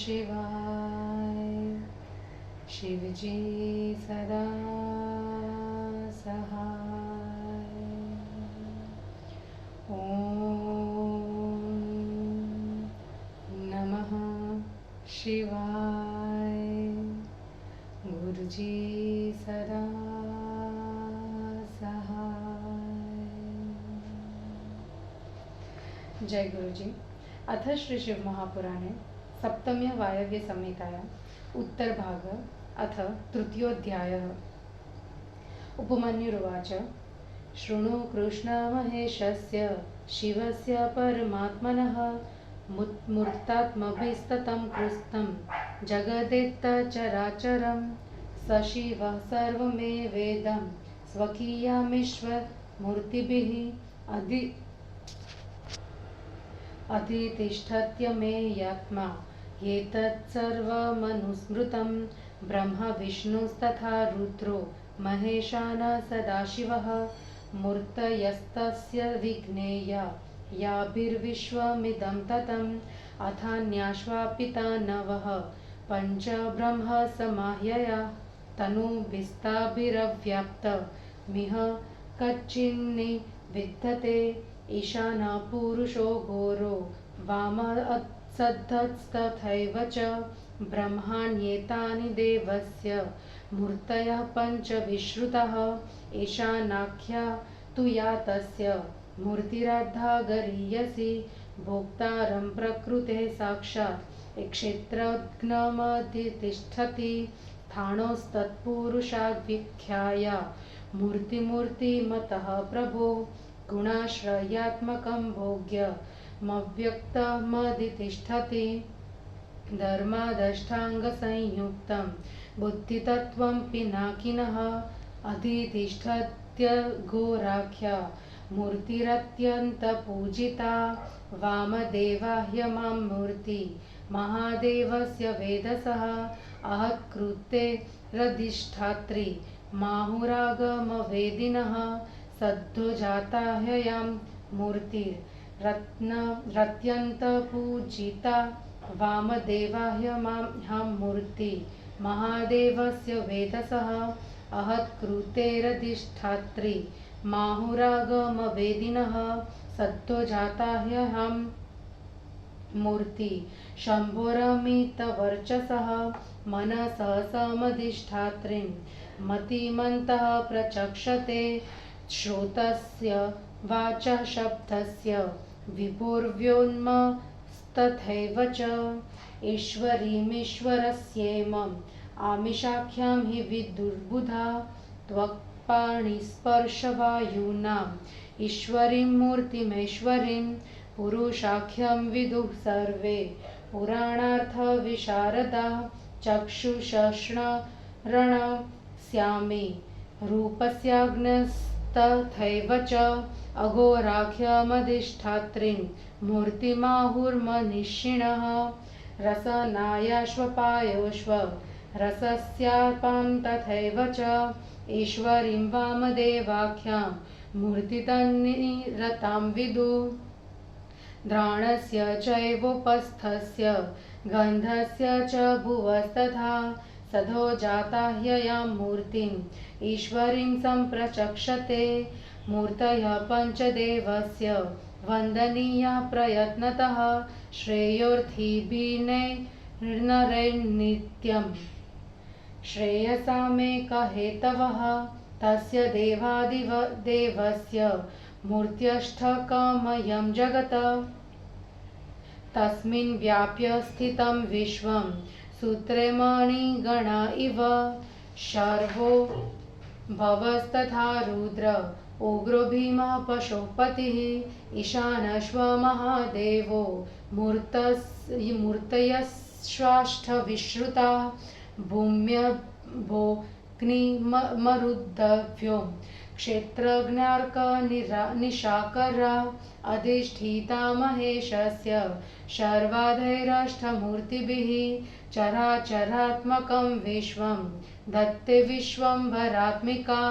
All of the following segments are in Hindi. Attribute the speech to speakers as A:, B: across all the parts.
A: शिवाय। शिवजी सदा सहाय। ओम नमः शिवाय। गुरुजी सदा सहाय। जय गुरुजी। अथ श्री शिव महापुराणे सप्तम्य वायव्य संहिताया उत्तर भाग अथ तृतीयोऽध्यायः। उपमन्युरुवाच शृणु कृष्णमहेशस्य शिवस्य परमात्मनः मूर्तात्मभिस्ततं कृस्तं जगदेत्तचराचरं स शिवः सर्वमेवेदं स्वकीयामीश्वरमूर्तिभिः अधितिष्ठत्यमेयात्मा एतत्सर्वमनुस्मृतं ब्रह्म विष्णुस्तथा रुद्रो महेशानः सदाशिवः मूर्तयस्तस्य विघ्नेया याभिर्विश्वमिदं ततम् अथान्याश्वापिता नवः पञ्चब्रह्म समाह्यया तनुभिस्ताभिरव्याप्तमिह कच्चिन्नि विद्यते ईशानः पुरुषो घोरो वामसद्धस्तथैव च ब्रह्माण्येतानि देवस्य मूर्तयः पञ्चविश्रुतः ईशानाख्या तु या तस्य मूर्तिराद्धा गरीयसी भोक्तारं प्रकृते साक्षात् क्षेत्रज्ञमधितिष्ठति स्थाणोस्तत्पुरुषाभिख्याय मूर्तिमूर्तिमतः प्रभो गुणाश्रयात्मकं भोग्यमव्यक्तमधितिष्ठति धर्मादष्टाङ्गसंयुक्तं बुद्धितत्त्वं पिनाकिनः अधितिष्ठत्यघोराख्या मूर्तिरत्यन्तपूजिता वामदेवा ह्यमां मूर्ति महादेवस्य वेदसः आहत्कृते रधिष्ठात्री माहुरागमवेदिनः सद्धो ह्ययां मूर्तिरत्यन्तपूजिता वामदेवा ह्यमां मूर्ति महादेवस्य वेदसः आहत्कृतेरधिष्ठात्री माहुरागमवेदिनः सद्धो ह्ययां मूर्ति शम्भोरमितवर्चसः मनसः समधिष्ठात्रीं मतिमन्तः प्रचक्षते श्रोतस्य वाचः शब्दस्य विभुर्व्योन्मस्तथैव च ईश्वरीमीश्वरस्येमम् आमिषाख्यां हि विदुर्बुधा त्वक्पाणिस्पर्शवायूनाम् ईश्वरीं मूर्तिमेश्वरीं पुरुषाख्यं विदुः सर्वे पुराणार्थविशारदा चक्षुषष्णरणस्यामि रूपस्याग्नस्तथैव च अघोराख्यमधिष्ठात्रीं मूर्तिमाहुर्मनीषिणः रसनायाश्वपायोश्व रसस्यापां तथैव च ईश्वरीं वामदेवाख्यां मूर्तितन्निरतां विदुः घ्राणस्य चैवोपस्थस्य गन्धस्य च भुवस्तथा सधो जाता ह्ययां मूर्तिम् ईश्वरीं सम्प्रचक्षते मूर्तयः पञ्चदेवस्य वन्दनीया प्रयत्नतः श्रेयोऽर्थिभिर्नरैर्नित्यम् श्रेयसामेकहेतवः तस्य देवादिदेवस्य मूर्त्यष्टकमयं जगत् तस्मिन् व्याप्य स्थितं विश्वं सूत्रे मणिगणा इव शर्वो भवस्तथा रुद्र उग्रो भीमः पशुपतिः ईशानश्वमहादेवो मूर्तयश्वाष्टविश्रुता भूम्यभोग्निमरुद्भ्यो क्षेत्रज्ञार्क निशाकरा अधिष्ठिता महेशस्य सर्वाधैरष्टमूर्तिभिः चराचरात्मकं विश्वं धत्ते विश्वम्भरात्मिका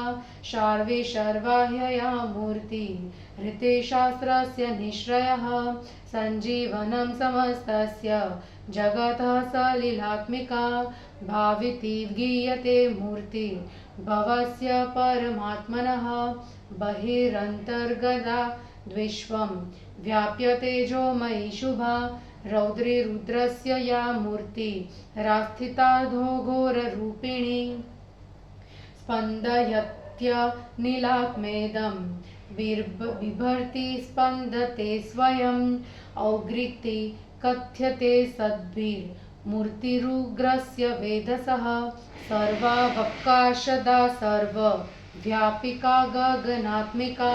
A: शार्वे सर्वाह्यया मूर्ति ऋतेशास्त्रस्य निश्रयः सञ्जीवनं समस्तस्य जगतः सलिलात्मिका भाविति गीयते मूर्ति भवस्य परमात्मनः बहिरन्तर्गता विश्वं व्याप्य तेजोमयी शुभा रौद्री रुद्रस्य या मूर्ति रास्थिताधो घोररूपिणी स्पन्दयत्यनिलात्मेदं बिभर्ति स्पन्दते स्वयं औग्रिक्ति कथ्यते सद्भिर्मूर्तिरुग्रस्य वेदसः सर्वावकाशदा सर्वव्यापिका गगनात्मिका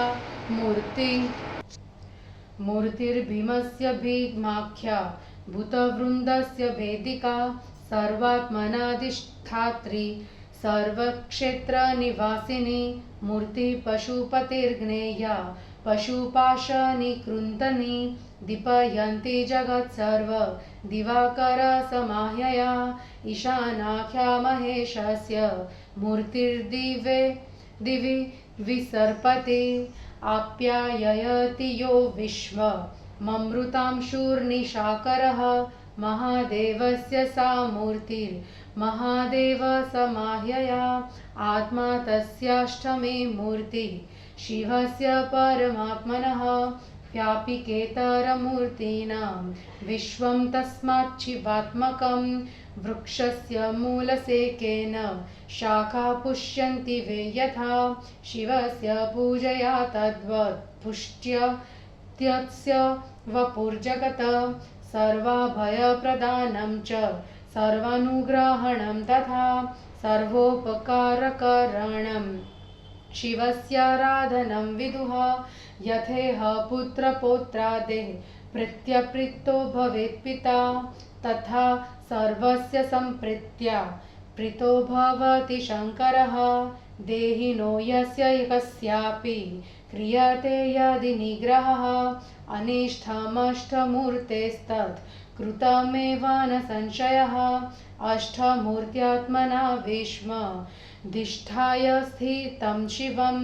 A: मूर्तिर्भीमस्य भीमाख्या भूतवृन्दस्य वेदिका सर्वात्मनाधिष्ठात्री सर्वक्षेत्रनिवासिनी मूर्तिः पशुपतिर्ज्ञेया पशुपाशनिकृन्तनी दीपयन्ति जगत्सर्व दिवाकरसमाह्यया ईशानाख्या महेशस्य मूर्तिर्दिवि विसर्पति आप्याययति यो विश्वममृतांशुर्निशाकरः महादेवस्य सा मूर्तिर्महादेवसमाह्यया आत्मा तस्याष्टमी मूर्तिः शिवस्य परमात्मनः व्यापिकेतरमूर्तीनां विश्वं तस्माच्छिवात्मकं वृक्षस्य मूलसेकेन शाखा पुष्यन्ति वे यथा शिवस्य पूजया तद्वत् पुष्ट्यस्य वपुर्जगत सर्वाभयप्रदानं च सर्वानुग्रहणं तथा सर्वोपकारकरणं शिवस्याराधनं विदुः यथेह पुत्रपौत्रादेः प्रीत्यो भवेत् पिता तथा सर्वस्य सम्प्रीत्या प्रीतो भवति शङ्करः देहिनो यस्य कस्यापि क्रियते यदि निग्रहः अनिष्टमष्टमूर्तेस्तत् कृतमेव न संशयः अष्टमूर्त्यात्मना विष्मधिष्ठाय स्थितं शिवं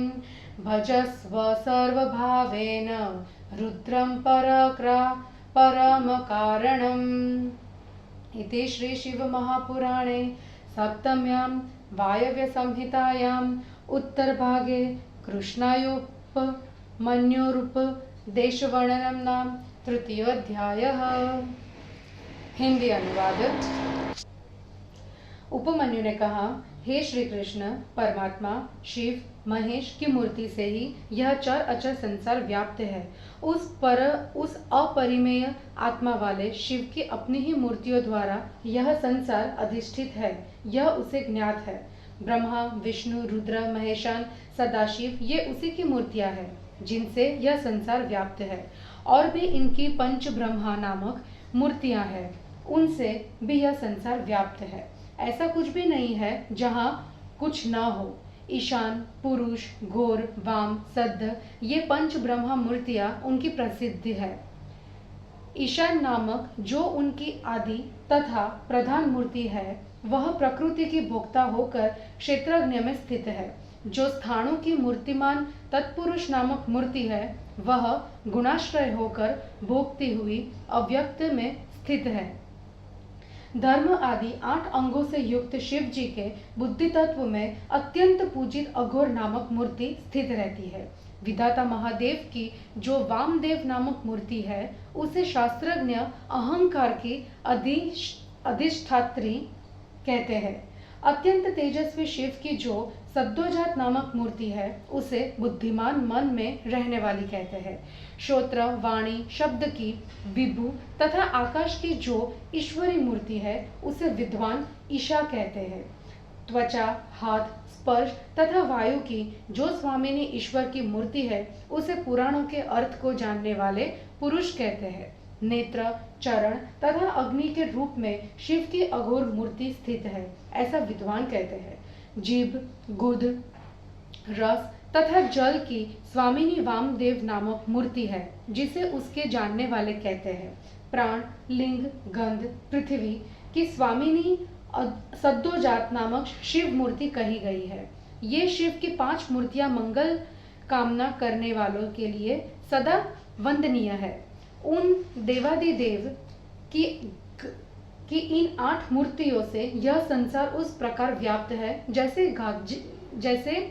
A: भजस्व सर्वभावेन रुद्रं परमकारणम्। इति श्री शिवमहापुराणे सप्तम्यां वायव्यसंहितायाम् उत्तरभागे कृष्णायोपमन्योरुपदेशवर्णनं नाम तृतीयोऽध्यायः। हिंदी अनुवाद। उपमन्यु ने कहा, हे श्री कृष्ण, परमात्मा शिव महेश की मूर्ति से ही यह चर अचर संसार व्याप्त है। उस अपरिमेय आत्मा वाले शिव की अपनी ही मूर्तियों द्वारा यह संसार अधिष्ठित है, यह उसे ज्ञात है। ब्रह्मा विष्णु रुद्र महेशान सदाशिव ये उसी की मूर्तियां हैं जिनसे यह संसार व्याप्त है। और भी इनकी पंच ब्रह्मा नामक मूर्तियां हैं, उनसे भी यह संसार व्याप्त है। ऐसा कुछ भी नहीं है जहाँ कुछ न हो। ईशान पुरुष घोर वाम सद्ध ये पंच ब्रह्मा मूर्तियां उनकी प्रसिद्ध है। ईशान नामक जो उनकी आदि तथा प्रधान मूर्ति है, वह प्रकृति की भोक्ता होकर क्षेत्रज्ञ में स्थित है। जो स्थाणु की मूर्तिमान तत्पुरुष नामक मूर्ति है, वह गुणाश्रय होकर भोगती हुई अव्यक्त में स्थित है। धर्म आदि 8 अंगों से युक्त शिव जी के बुद्धि तत्व में अत्यंत पूजित अघोर नामक मूर्ति स्थित रहती है। विधाता महादेव की जो वामदेव नामक मूर्ति है, उसे शास्त्रज्ञ अहंकार की अधिष्ठात्री कहते हैं। अत्यंत तेजस्वी शिव की जो सद्योजात नामक मूर्ति है, उसे बुद्धिमान मन में रहने वाली कहते हैं। श्रोत्र वाणी शब्द की विभु तथा आकाश की जो ईश्वरी मूर्ति है, उसे विद्वान ईशा कहते हैं। त्वचा हाथ स्पर्श तथा वायु की जो स्वामिनी ईश्वर की मूर्ति है, उसे पुराणों के अर्थ को जानने वाले पुरुष कहते हैं। नेत्र चरण तथा अग्नि के रूप में शिव की अघोर मूर्ति स्थित है, ऐसा विद्वान कहते हैं। जीभ गुद रस तथा जल की स्वामिनी वामदेव नामक मूर्ति है, जिसे उसके जानने वाले कहते हैं। प्राण, लिंग, गंध, पृथ्वी की स्वामिनी सद्योजात नामक शिव मूर्ति कही गई है। ये शिव की 5 मूर्तियां मंगल कामना करने वालों के लिए सदा वंदनीय है। उन देवादिदेव की इन 8 मूर्तियों से यह संसार उस प्रकार व्याप्त है जैसे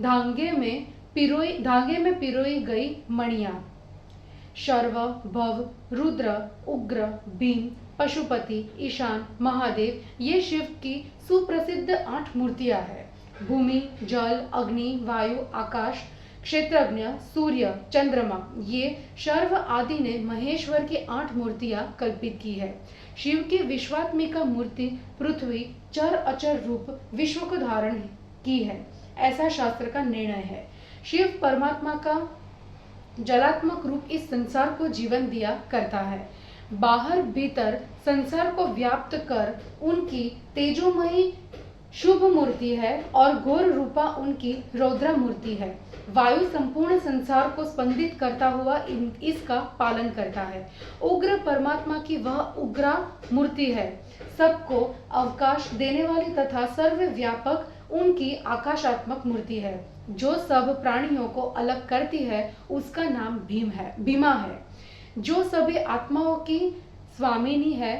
A: धागे में पिरोई गई मणियां। शर्व, भव, रुद्र, उग्र, भीम, पशुपति, ईशान, महादेव ये शिव की सुप्रसिद्ध 8 मूर्तियां हैं। भूमि, जल, अग्नि, वायु, आकाश, क्षेत्रज्ञ, सूर्य, चंद्रमा ये शर्व आदि ने महेश्वर की 8 मूर्तियां कल्पित की है। शिव की विश्वात्मिका मूर्ति पृथ्वी चर अचर रूप विश्व को धारण की है, ऐसा शास्त्र का निर्णय है। शिव परमात्मा का जलात्मक रूप इस संसार को जीवन दिया करता है। बाहर भीतर संसार को व्याप्त कर उनकी तेजोमयी शुभ मूर्ति है और घोर रूपा उनकी रौद्र मूर्ति है। वायु संपूर्ण संसार को स्पंदित करता हुआ इसका पालन करता है। उग्र परमात्मा की वह उग्रा मूर्ति है। सबको अवकाश देने वाली तथा सर्वव्यापक उनकी आकाशात्मक मूर्ति है। जो सब प्राणियों को अलग करती है उसका नाम भीमा है। जो सभी आत्माओं की स्वामिनी है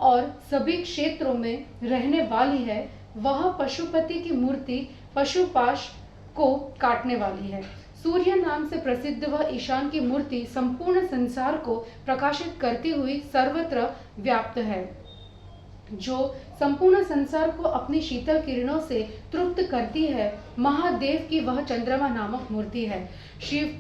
A: और सभी क्षेत्रों में रहने वाली है, वह पशुपति की मूर्ति पशुपाश को काटने वाली है। सूर्य नाम से प्रसिद्ध वह ईशान की मूर्ति संपूर्ण संसार को प्रकाशित करती हुई सर्वत्र व्याप्त है। जो संपूर्ण संसार को अपनी शीतल किरणों से तृप्त करती है। महादेव की वह चंद्रमा नामक मूर्ति है। शिव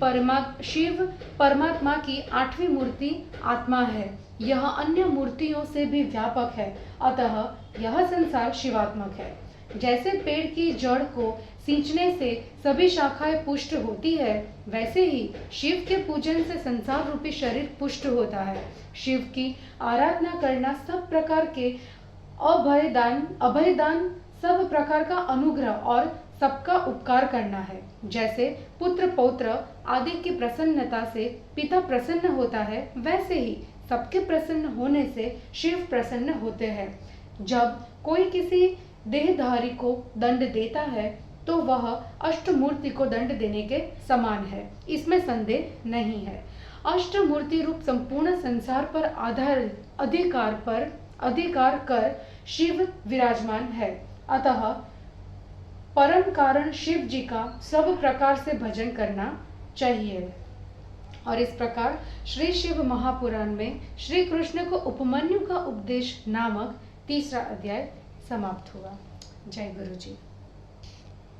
A: परमात्मा की 8वीं मूर्ति आत्मा है। यह अन्य मूर्तियों से भी व्यापक है, अतः यह संसार शिवात्मक है। जैसे पेड़ की जड़ को सींचने से सभी शाखाएं पुष्ट होती है, वैसे ही शिव के पूजन से संसार रूपी शरीर पुष्ट होता है। शिव की आराधना करना सब प्रकार के अभयदान, सब प्रकार का अनुग्रह और सबका उपकार करना है। जैसे पुत्र पौत्र आदि की प्रसन्नता से पिता प्रसन्न होता है, वैसे ही सबके प्रसन्न होने से शिव प्रसन्न होते हैं। जब कोई किसी देहधारी को दंड देता है तो वह अष्टमूर्ति को दंड देने के समान है, इसमें संदेह नहीं है। अष्टमूर्ति रूप संपूर्ण संसार पर अधिकार कर शिव विराजमान है, अतः परम कारण शिव जी का सब प्रकार से भजन करना चाहिए। और इस प्रकार श्री शिव महापुराण में श्री कृष्ण को उपमन्यु का उपदेश नामक 3रा अध्याय समाप्त हुआ। जय गुरु जी।